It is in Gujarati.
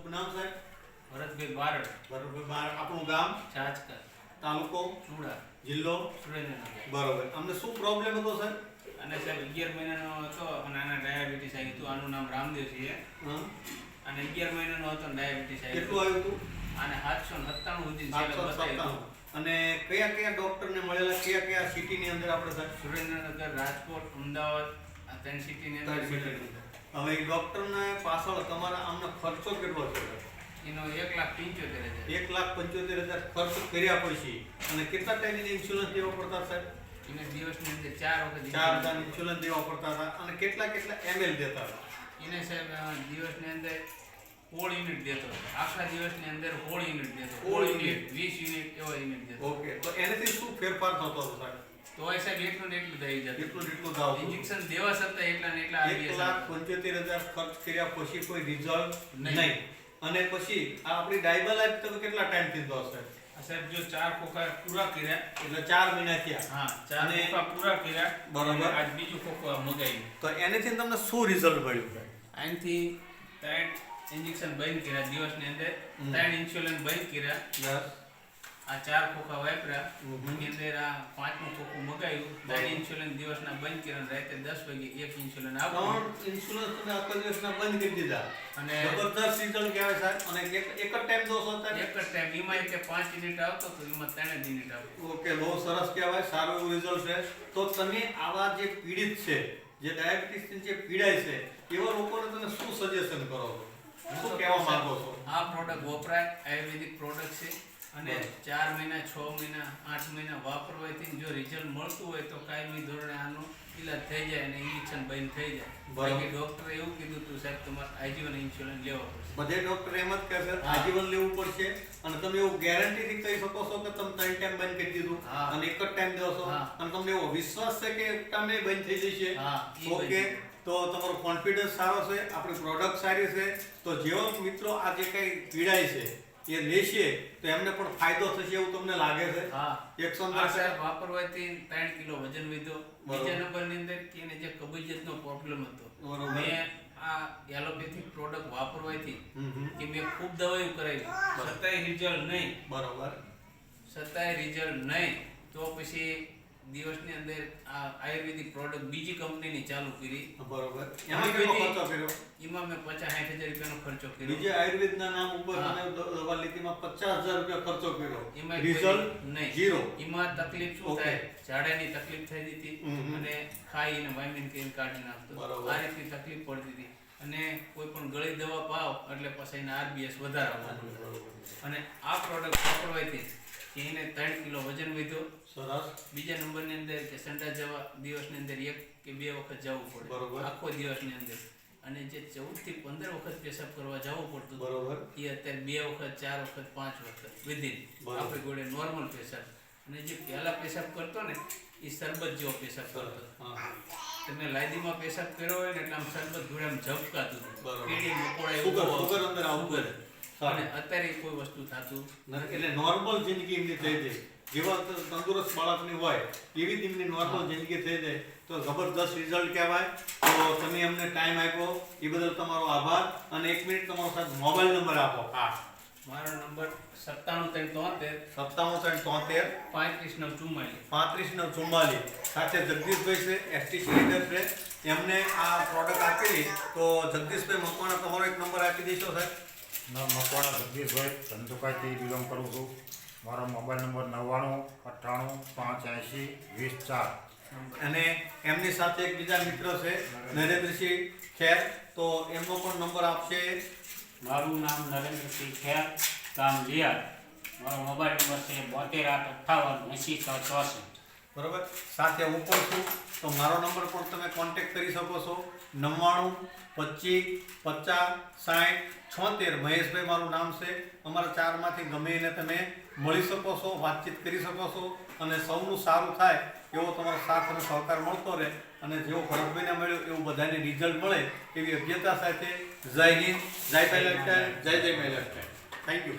શું નામ સાહેબ? ભરતભાઈ બારડ. બરોબર. આપણું ગામ? ચાચકર. તાલુકો? ચૂડા. જિલ્લો? સુરેન્દ્રનગર. બરોબર. અમને શું પ્રોબ્લેમ હતો સાહેબ? અને સાહેબ 11 મહિનાનો હતો અને આના ડાયાબિટીસ આવી હતું. આનું નામ રામદેવ છે. અને 11 મહિનાનો હતો ડાયાબિટીસ આવી. કેટલું આવ્યું હતું? આને 797 સુધી છેલ્લે બતાવ્યું. અને કયા કયા ડોક્ટરને મળેલા, કયા કયા સિટીની અંદર આપણે સાહેબ? સુરેન્દ્રનગર, રાજકોટ, અમદાવાદ આ 3 સિટીની અંદર. હવે એ ડોક્ટરને પાછળ તમારા આમનો ખર્ચો કેટલો છે? એનો 1,75,000. 1,75,000 ખર્ચ કર્યા પછી અને કેટલા ટાઈમની ઇન્સ્યોરન્સ દેવા પડતા સાહેબ? એને દિવસની અંદર 4 વખત 4,000 ઇન્સ્યોરન્સ દેવા પડતા હતા. અને કેટલા એમએલ દેતા હતા? એને સાહેબ દિવસની અંદર 16 યુનિટ દેતો. આખા દિવસની અંદર 16 યુનિટ દેતો. 16 યુનિટ 20 યુનિટ એવા યુનિટ દેતો. ઓકે. તો એનાથી શું ફેરફાર થતો હતો સાહેબ? તો સાહેબ એટલું ને એટલું થઈ જતું. એટલું થાવ. ઇન્જેક્શન દેવા છતાં એટલા ને એટલા આવી ગયા. 1,75,000 ખર્ચ કર્યા પછી કોઈ રિઝલ્ટ નહીં. અને પછી આ આપણી ડાયબલ લાઈફ તમે કેટલા ટાઈમ કીધો હશે? સાહેબ જો 4 ખોખા પૂરા કર્યા એટલે 4 મહિના થયા. હા 4 ખોખા પૂરા કર્યા. બરોબર. આજ બીજું ખોખું મગાવ્યું. તો એનેથી તમને શું રિઝલ્ટ મળ્યું? આનાથી 3 ઇન્જેક્શન બંધ કર્યા દિવસની અંદર. 3 ઇન્સ્યુલિન બંધ કર્યા. આ 4 ખોખા વાપર્યા. એની અંદર આ 5મું ખોખું મગાવ્યું. 3 ઇન્સ્યુલિન દિવસના બંધ કર્યા. રાતે 10 વાગે 1 ઇન્સ્યુલિન આપ્યું. 3 ઇન્સ્યુલિન તમે આખા દિવસના બંધ કરી દીધા અને જબરદસ્ત રિઝલ્ટ કહેવાય સાહેબ. અને એક જ ટાઈમ દોસો હતા? એક જ ટાઈમ. એમાં કે 5 યુનિટ આવતો તો એમાં 3 યુનિટ આવતો. ઓકે, બહુ સરસ કહેવાય. સારું એવું રિઝલ્ટ છે. તો તમે આવા જે પીડિત છે, જે ડાયાબિટીસની જે પીડાય છે, એવા લોકોને તમે શું સજેશન કરો છો? શું કહેવા માંગો છો? આ પ્રોડક્ટ વપરાય, આયુર્વેદિક પ્રોડક્ટ છે. અને 4 મહિના 6 મહિના 8 મહિના વાપરવાથી જો રિઝલ્ટ મળતું હોય તો કાયમી ધોરણે આનો ઈલાજ થઈ જાય અને ઇન્જેક્શન બંધ થઈ જાય. બાકી ડોક્ટરે એવું કીધું હતું સાહેબ તમારે આજીવન ઇન્સ્યોરન્સ લેવો પડશે. બધે ડોક્ટર એમ જ કહે છે આજીવન લેવું પડશે. અને તમે એવું ગેરંટીથી કહી શકો છો કે તમે 3 ટાઈમ બંધ કરી દીધું અને એક જ ટાઈમ દેશો અને તમને એવો વિશ્વાસ છે કે એક ટાઈમે બંધ થઈ જશે? ઓકે, તો તમારો કોન્ફિડન્સ સારો છે, આપણી પ્રોડક્ટ સારી છે. તો જેવા મિત્રો આ જે કઈ પીડાય છે એ લેશે તો એમને પણ ફાયદો થશે એવું તમને લાગે છે? હા, 110% સાહેબ વાપરવાથી 3 કિલો વજન વધ્યો. બીજા નંબરની અંદર કે એને જે કબજિયાતનો પ્રોબ્લેમ હતો, મેં આ એલોપેથિક પ્રોડક્ટ વાપરવાથી કે મેં ખૂબ દવાઈઓ કરાવી છતાંય રિઝલ્ટ નહીં. બરોબર. છતાંય રિઝલ્ટ નહીં. તો પછી દિવસની અંદર આ આયુર્વેદિક પ્રોડક્ટ બીજી કંપનીની ચાલુ કરી. બરોબર. એમાં કેટલો ખર્ચો કર્યો? એમાં મેં 50-60 હજાર રૂપિયાનો ખર્ચો કર્યો. બીજે આયુર્વેદના નામ ઉપર તમે દવા લીધીમાં 50,000 રૂપિયા ખર્ચો કર્યો. એમાં રિઝલ્ટ નહીં. ઝીરો. એમાં તકલીફ શું થાય? ઝાડાની તકલીફ થઈ હતી અને ખાઈને વાઇમિન કરીને કાઢી નાખતો. આ રીતની તકલીફ પડતી હતી. અને કોઈ પણ ગળી દવા પાવ એટલે પછી એને આરબીએસ વધારે આવવાનું. અને આ પ્રોડક્ટ વાપરવાથી કે એને 3 કિલો વજન વધ્યો. સરસ. બીજા નંબરની અંદર કે સંડા જવા દિવસની અંદર 1 કે 2 વખત જવું પડે આખો દિવસની અંદર. અને જે 14 થી 15 વખત પેશાબ કરવા જવું પડતું બરોબર, એ અત્યારે 2 વખત 4 વખત 5 વખત વિધિન આપણી ગોળે નોર્મલ પેશાબ. અને જે પહેલા પેશાબ કરતો ને એ શરબત જેવો પેશાબ કરતો. તમે લાદીમાં પેશાબ કર્યો હોય ને એટલે આમ શરબત જોડે આમ ઝબકાતું હતું. કેડી મકોડા સુગર અંદર આવું. અને અત્યારે કોઈ વસ્તુ થતું એટલે નોર્મલ જિંદગી એમની થઈ જાય. જેવા તંદુરસ્ત બાળકની હોય એવી જ એમની નોર્મલ જિંદગી થઈ જાય. તો જબરદસ્ત રિઝલ્ટ કહેવાય. તો તમે અમને ટાઈમ આપ્યો એ બદલ તમારો આભાર. અને 1 મિનિટ તમારો સાહેબ મોબાઈલ નંબર આપો. હા, મારો નંબર 9773 9773 3594 3594. સાથે જગદીશભાઈ છે, એસટી સિલિન્ડર છે. એમને આ પ્રોડક્ટ આપેલી. તો જગદીશભાઈ મકવાણા તમારો એક નંબર આપી દેશો સાહેબ? મકવાણા જગદીશભાઈ, ધંધુકાથી બિલોંગ કરું છું. મારો મોબાઈલ નંબર 99 98 580 20 4. અને એમની સાથે એક બીજા મિત્ર છે નરેન્દ્રસિંહ ખેર. તો એમનો પણ નંબર આપશે. મારું નામ નરેન્દ્રસિંહ ખેર, ગામ લિયાર. મારો મોબાઈલ નંબર છે 7258 બરાબર. સાથે હું પણ છું. તો મારો નંબર પણ તમે કોન્ટેક્ટ કરી શકો છો. 99 25 50 60 76. મહેશભાઈ મારું નામ છે. અમારા 4 માંથી ગમે એને તમે મળી શકો છો, વાતચીત કરી શકો છો. અને સૌનું સારું થાય એવો તમારો સાથ અને સહકાર મળતો રહે. અને જેવો ભરતભાઈને મળ્યો એવું બધાને રિઝલ્ટ મળે એવી અભ્યતા સાથે જય હિન્દ, જય પહેલા, જય જય પહેલા. Thank you.